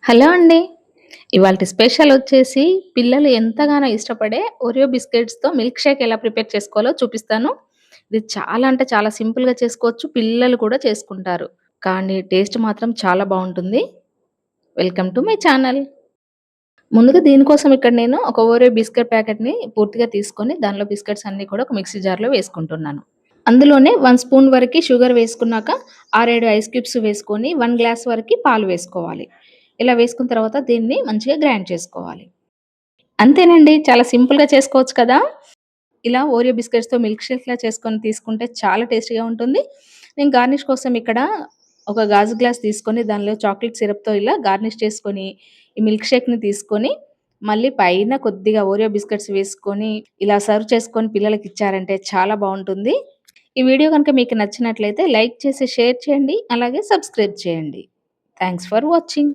Hello అండి. ఇవాల్టి special వచ్చేసి పిల్లలు ఎంతగానో ఇష్టపడే ఓరియో బిస్కెట్స్‌తో మిల్క్ షేక్ ఎలా ప్రిపేర్ చేసుకోవాలో చూపిస్తాను. ఇది చాలా అంటే చాలా సింపుల్‌గా చేసుకోవచ్చు. పిల్లలు కూడా చేసుకుంటారు. కానీ టేస్ట్ మాత్రం చాలా బావుంటుంది. Welcome to my channel. ముందుగా దీనికోసం ఇక్కడ నేను ఒక ఓరియో బిస్కెట్ ప్యాకెట్‌ని పూర్తిగా తీసుకొని దానిలో బిస్కెట్స్ అన్నీ కూడా ఒక మిక్సీ జార్‌లో వేసుకుంటున్నాను. అందులోనే 1 స్పూన్ వరకి షుగర్ వేసుకున్నాక 6, 7 ఐస్ క్యూబ్స్ వేసుకొని 1 గ్లాస్ వరకి పాలు వేసుకోవాలి. ఇలా వేసుకున్న తర్వాత దీన్ని మంచిగా గ్రైండ్ చేసుకోవాలి. అంతేనండి. చాలా సింపుల్‌గా చేసుకోవచ్చు కదా! ఇలా ఓరియో బిస్కెట్స్‌తో మిల్క్ షేక్‌లా చేసుకొని తీసుకుంటే చాలా టేస్టీగా ఉంటుంది. నేను గార్నిష్ కోసం ఇక్కడ ఒక గాజు గ్లాస్ తీసుకొని దానిలో చాక్లేట్ సిరప్‌తో ఇలా గార్నిష్ చేసుకొని, ఈ మిల్క్ షేక్‌ని తీసుకొని, మళ్ళీ పైన కొద్దిగా ఓరియో బిస్కెట్స్ వేసుకొని, ఇలా సర్వ్ చేసుకొని పిల్లలకిచ్చారంటే చాలా బావుంటుంది. ఈ వీడియో గనుక మీకు నచ్చినట్లయితే లైక్ చేసి షేర్ చేయండి. అలాగే సబ్స్క్రైబ్ చేయండి. Thanks for watching.